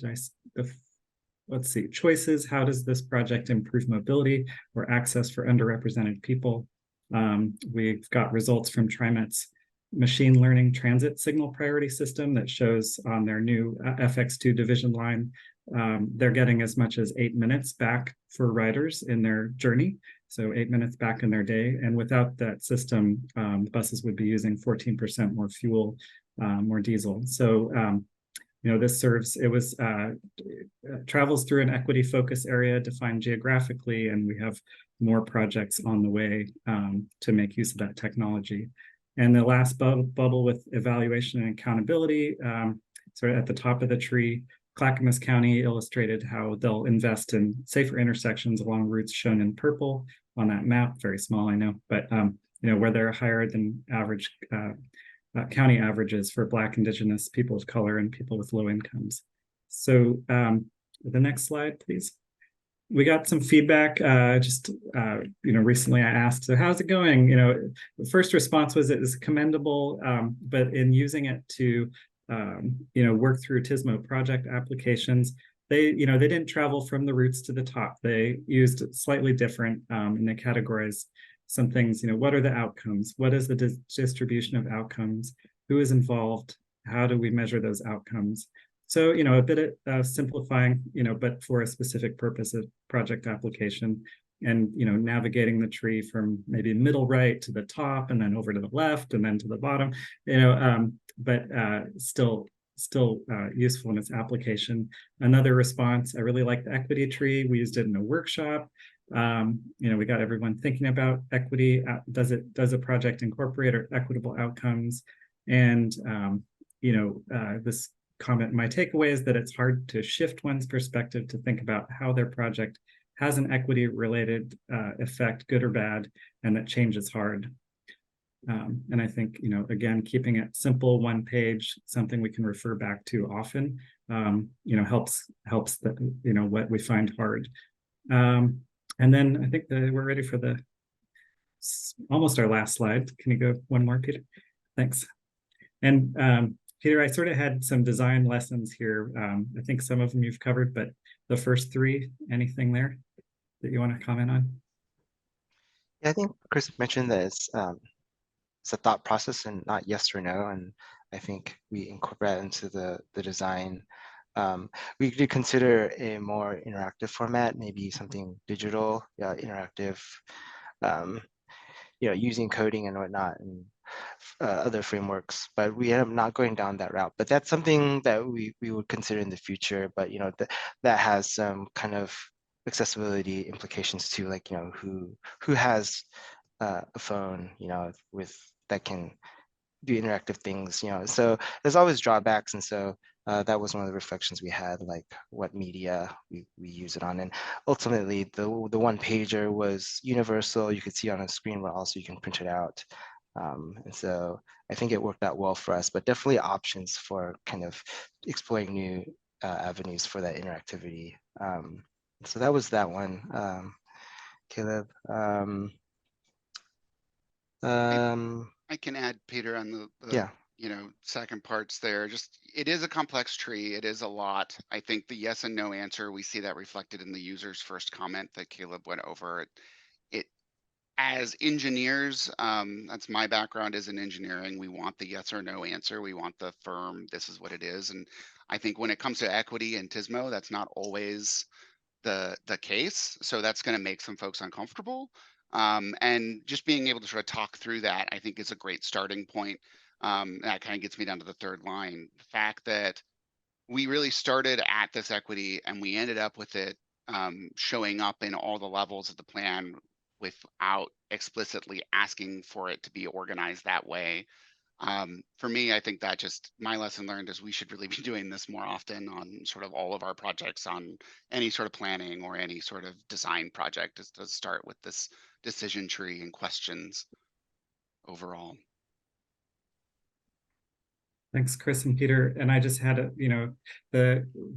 choices. How does this project improve mobility or access for underrepresented people? We've got results from TriMet's machine learning transit signal priority system that shows on their new FX2 division line, they're getting as much as 8 minutes back for riders in their journey. So 8 minutes back in their day. And without that system, buses would be using 14% more fuel, more diesel. So, this travels through an equity focus area defined geographically, and we have more projects on the way to make use of that technology. And the last bubble with evaluation and accountability, sort of at the top of the tree, Clackamas County illustrated how they'll invest in safer intersections along routes shown in purple on that map, very small, I know, but where they're higher than average county averages for Black, Indigenous, people of color, and people with low incomes. So the next slide, please. We got some feedback recently. I asked, so how's it going? The first response was it was commendable, but in using it to work through TSMO project applications, they didn't travel from the roots to the top. They used slightly different, and they categorized some things. What are the outcomes? What is the distribution of outcomes? Who is involved? How do we measure those outcomes? So, a bit of simplifying, but for a specific purpose of project application, and, navigating the tree from maybe middle right to the top, and then over to the left, and then to the bottom, but still useful in its application. Another response, I really like the equity tree. We used it in a workshop. We got everyone thinking about equity. Does a project incorporate equitable outcomes? And, this comment, my takeaway is that it's hard to shift one's perspective to think about how their project has an equity related effect, good or bad, and that change is hard. And I think, again, keeping it simple, one page, something we can refer back to often, helps what we find hard. And then I think that we're ready for almost our last slide. Can you go one more, Peter? Thanks. And Peter, I sort of had some design lessons here. I think some of them you've covered, but the first three, anything there that you want to comment on?
Yeah, I think Chris mentioned that it's a thought process and not yes or no. And I think we incorporate that into the design. We could consider a more interactive format, maybe something digital, interactive, using coding and whatnot, and other frameworks, but we end up not going down that route. But that's something that we would consider in the future. But that has some kind of accessibility implications too, like who has a phone, with that can do interactive things, so there's always drawbacks. And so that was one of the reflections we had, like what media we use it on. And ultimately the one pager was universal. You could see on a screen, but also you can print it out. And so I think it worked out well for us, but definitely options for kind of exploring new avenues for that interactivity. So that was that one. Caleb.
I can add, Peter, on the
yeah.
Second parts there. Just, it is a complex tree. It is a lot. I think the yes and no answer, we see that reflected in the user's first comment that Caleb went over. It as engineers, that's my background is in engineering. We want the yes or no answer. We want the firm, this is what it is. And I think when it comes to equity and TSMO, that's not always the case. So that's going to make some folks uncomfortable. And just being able to sort of talk through that, I think, is a great starting point. That kind of gets me down to the third line. The fact that we really started at this equity and we ended up with it showing up in all the levels of the plan without explicitly asking for it to be organized that way. For me, I think that just my lesson learned is we should really be doing this more often on sort of all of our projects, on any sort of planning or any sort of design project, is to start with this decision tree and questions overall.
Thanks, Chris and Peter. And I just had a,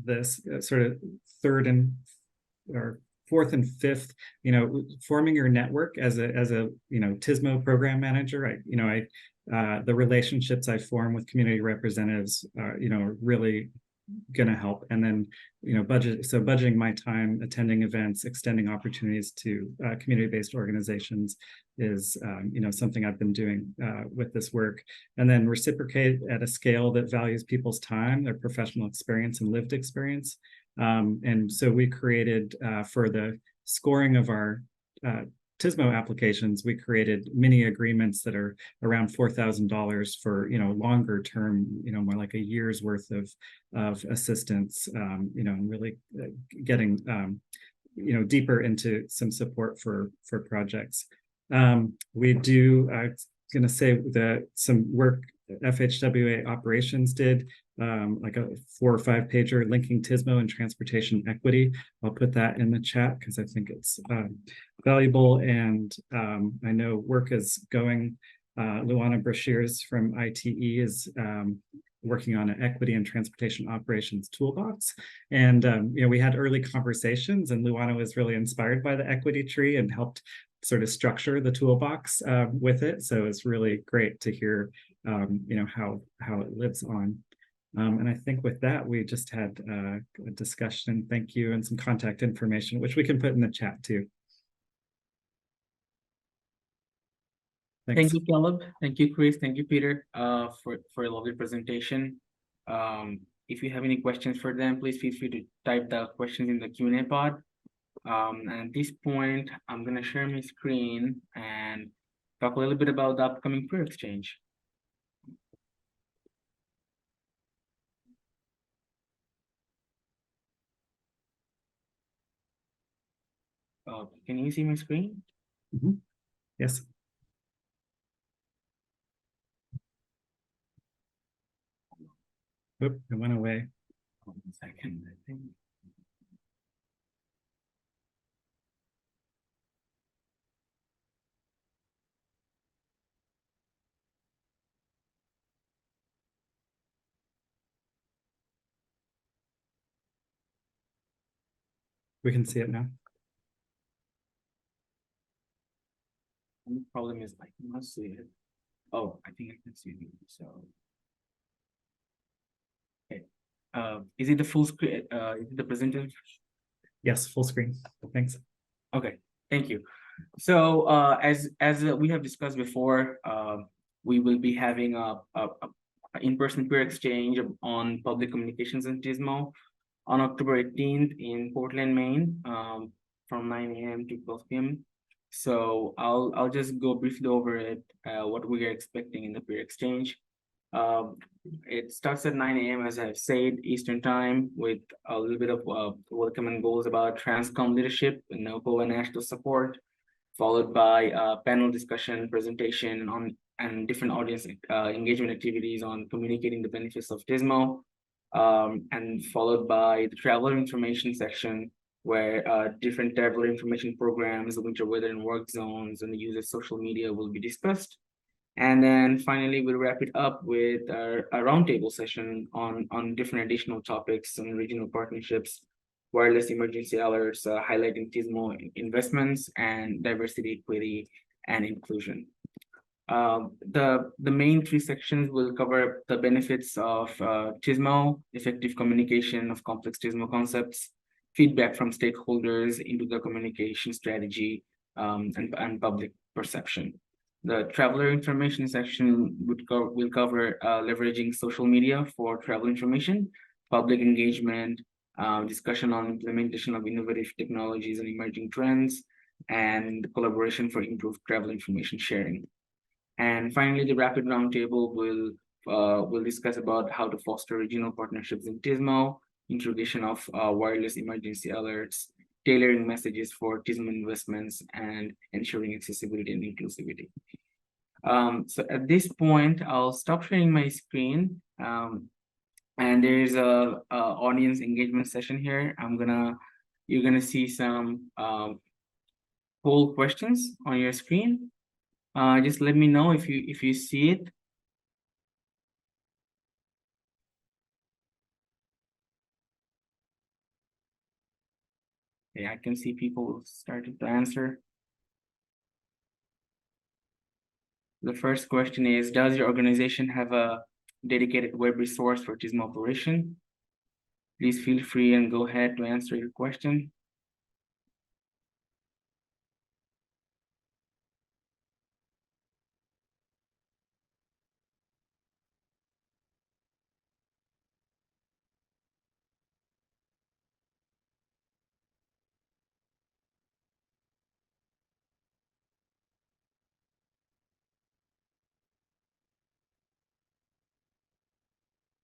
this sort of third and or fourth and fifth, forming your network as a TSMO program manager. The relationships I form with community representatives are really going to help. And then budgeting my time, attending events, extending opportunities to community-based organizations is something I've been doing with this work. And then reciprocate at a scale that values people's time, their professional experience and lived experience. And so we created for the scoring of our TSMO applications, we created mini agreements that are around $4,000 for longer term, more like a year's worth of assistance, and really getting deeper into some support for projects. We do, I was going to say that some work FHWA operations did, like a 4 or 5 pager linking TSMO and transportation equity. I'll put that in the chat because I think it's valuable. And I know work is going. Luana Brashears from ITE is working on an equity and transportation operations toolbox. And we had early conversations, and Luana was really inspired by the equity tree and helped sort of structure the toolbox with it. So it's really great to hear how it lives on. And I think with that, we just had a discussion, thank you, and some contact information, which we can put in the chat too. Thanks.
Thank you, Caleb. Thank you, Chris. Thank you, Peter, for a lovely presentation. If you have any questions for them, please feel free to type the questions in the Q&A pod. And at this point, I'm going to share my screen and talk a little bit about the upcoming peer exchange. Can you see my screen?
Mm-hmm. Yes. Oop, it went away.
1 second, I think.
We can see it now.
The problem is I cannot see it. Oh, I think I can see it. So, okay. Is it the full screen? Is it the presentation?
Yes, full screen. Thanks.
Okay, thank you. So, as we have discussed before, we will be having a in-person peer exchange on public communications and TSMO on October 18th in Portland, Maine, from 9 a.m. to 12 p.m. So I'll just go briefly over it, what we are expecting in the peer exchange. It starts at 9 a.m. as I've said, Eastern time, with a little bit of welcome and goals about Transcomm leadership and NOCO and national support, followed by a panel discussion, presentation on and different audience engagement activities on communicating the benefits of TSMO, and followed by the traveler information section, where different traveler information programs, winter weather and work zones, and the use of social media will be discussed. And then finally, we'll wrap it up with a roundtable session on different additional topics on regional partnerships, wireless emergency alerts, highlighting TSMO investments, and diversity, equity, and inclusion. The main 3 sections will cover the benefits of TSMO, effective communication of complex TSMO concepts, feedback from stakeholders into the communication strategy, and public perception. The traveler information section will cover leveraging social media for travel information, public engagement, discussion on implementation of innovative technologies and emerging trends, and collaboration for improved travel information sharing. And finally, the rapid roundtable will discuss about how to foster regional partnerships in TSMO, introduction of wireless emergency alerts, tailoring messages for TSMO investments, and ensuring accessibility and inclusivity. So at this point, I'll stop sharing my screen. And there's a audience engagement session here. You're gonna see some poll questions on your screen. Just let me know if you see it. Yeah, I can see people starting to answer. The first question is, does your organization have a dedicated web resource for TSMO operation? Please feel free and go ahead to answer your question.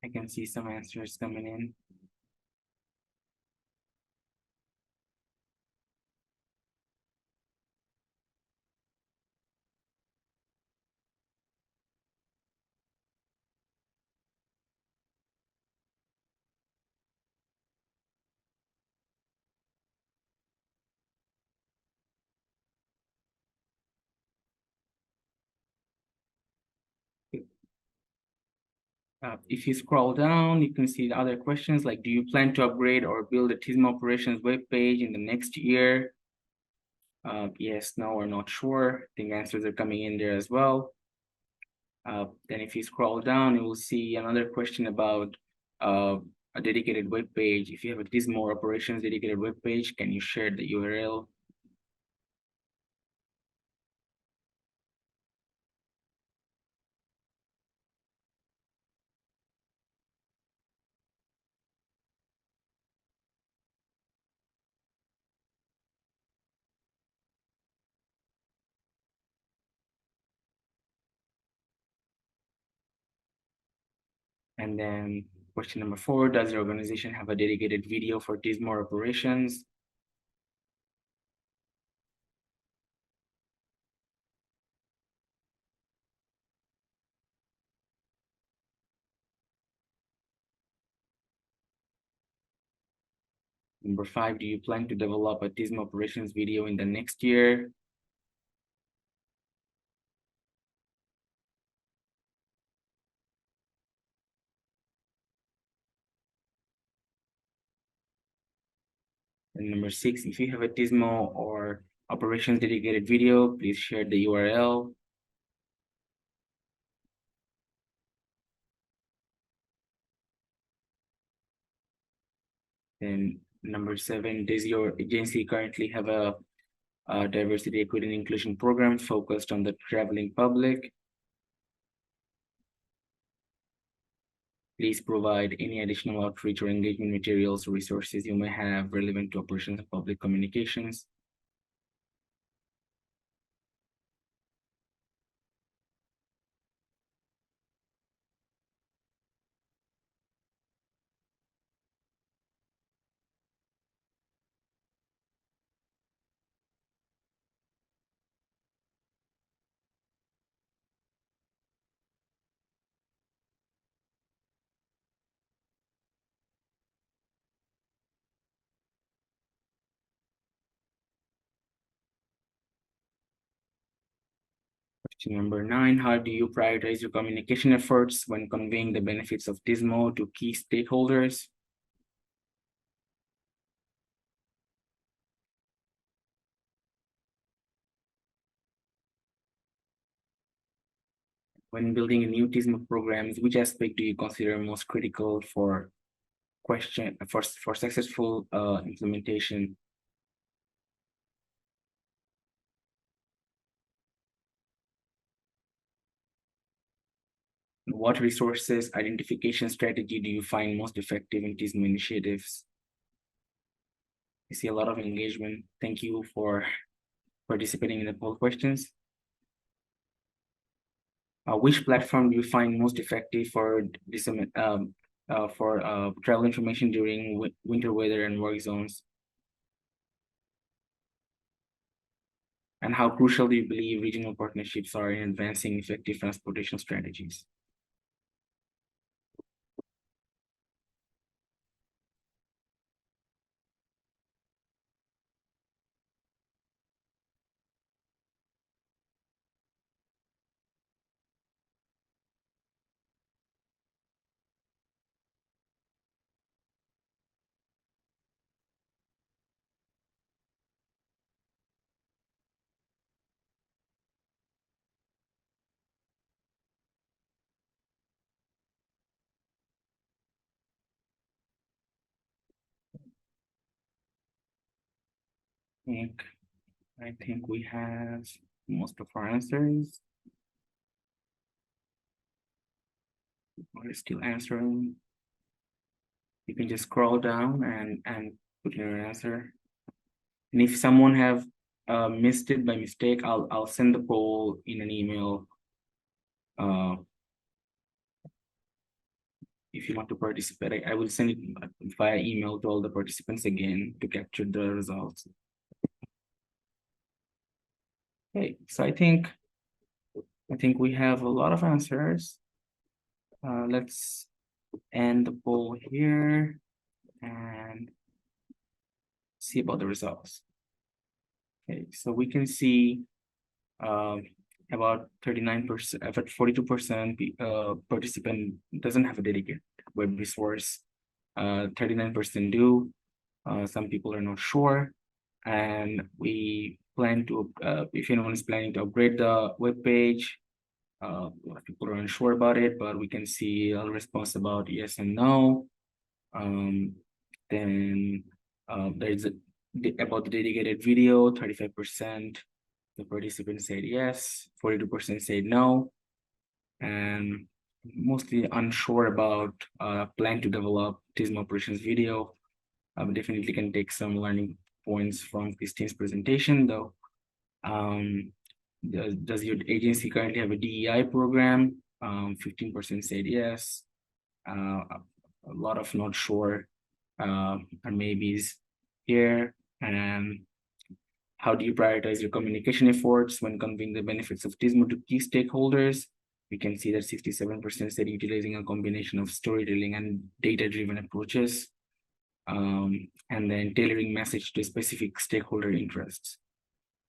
I can see some answers coming in. If you scroll down, you can see the other questions like, do you plan to upgrade or build a TSMO operations web page in the next year? Yes, no, or not sure. I think answers are coming in there as well. Then if you scroll down, you will see another question about a dedicated web page. If you have a TSMO operations dedicated web page, can you share the URL? And then question number 4, does your organization have a dedicated video for TSMO operations? Number 5, do you plan to develop a TSMO operations video in the next year? And number 6, if you have a TSMO or operations dedicated video, please share the URL. And number 7, does your agency currently have a diversity, equity, and inclusion program focused on the traveling public? Please provide any additional outreach or engagement materials or resources you may have relevant to operations and public communications. Question number 9, how do you prioritize your communication efforts when conveying the benefits of TSMO to key stakeholders? When building a new TSMO programs, which aspect do you consider most critical for successful implementation? What resources identification strategy do you find most effective in TSMO initiatives? I see a lot of engagement. Thank you for participating in the poll questions. Which platform do you find most effective for travel information during winter weather and work zones? And how crucial do you believe regional partnerships are in advancing effective transportation strategies? I think we have most of our answers. We're still answering. You can just scroll down and put your answer. And if someone have missed it by mistake, I'll send the poll in an email. If you want to participate, I will send it via email to all the participants again to capture the results. Okay, so I think we have a lot of answers. Let's end the poll here and see about the results. Okay, so we can see about 39%, about 42% participant doesn't have a dedicated web resource. 39% do. Some people are not sure, and we plan to, if anyone is planning to upgrade the web page, a lot of people are unsure about it, but we can see a response about yes and no. Then there is about the dedicated video, 35%. The participants said yes, 42% said no, and mostly unsure about plan to develop TSMO operations video. Definitely can take some learning points from Christine's presentation though. Does your agency currently have a DEI program? 15% said yes. A lot of not sure or maybes here. And how do you prioritize your communication efforts when conveying the benefits of TSMO to key stakeholders? We can see that 67% said utilizing a combination of storytelling and data-driven approaches, and then tailoring message to specific stakeholder interests.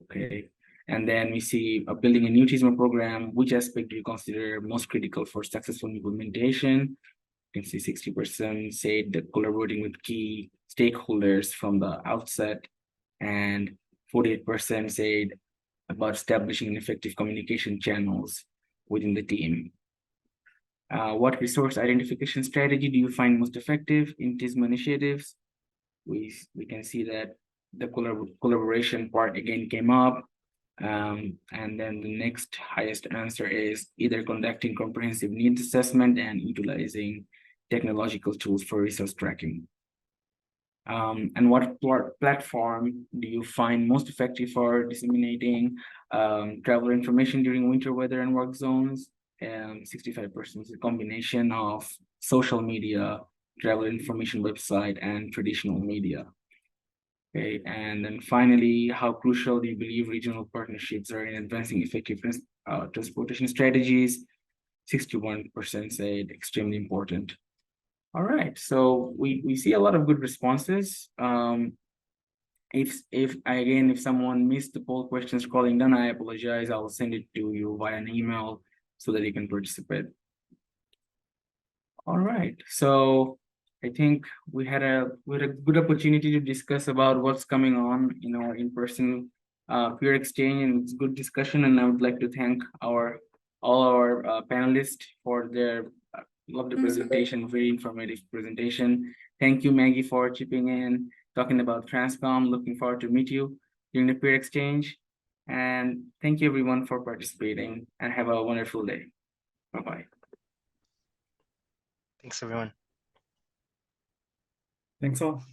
Okay, and then we see building a new TSMO program. Which aspect do you consider most critical for successful implementation? You can see 60% said that collaborating with key stakeholders from the outset, and 48% said about establishing effective communication channels within the team. What resource identification strategy do you find most effective in TSMO initiatives? We can see that the collaboration part again came up. And then the next highest answer is either conducting comprehensive needs assessment and utilizing technological tools for resource tracking. And what platform do you find most effective for disseminating traveler information during winter weather and work zones? 65% is a combination of social media, travel information website, and traditional media. Okay, and then finally, how crucial do you believe regional partnerships are in advancing effective transportation strategies? 61% said extremely important. All right, so we see a lot of good responses. If someone missed the poll question scrolling down, I apologize. I'll send it to you via an email so that you can participate. All right, so I think we had a good opportunity to discuss about what's coming on in our in-person peer exchange, and it's good discussion. And I would like to thank all our panelists for their lovely presentation, very informative presentation. Thank you, Maggie, for chipping in, talking about Transcomm. Looking forward to meet you during the peer exchange. And thank you everyone for participating, and have a wonderful day. Bye-bye.
Thanks, everyone.
Thanks all.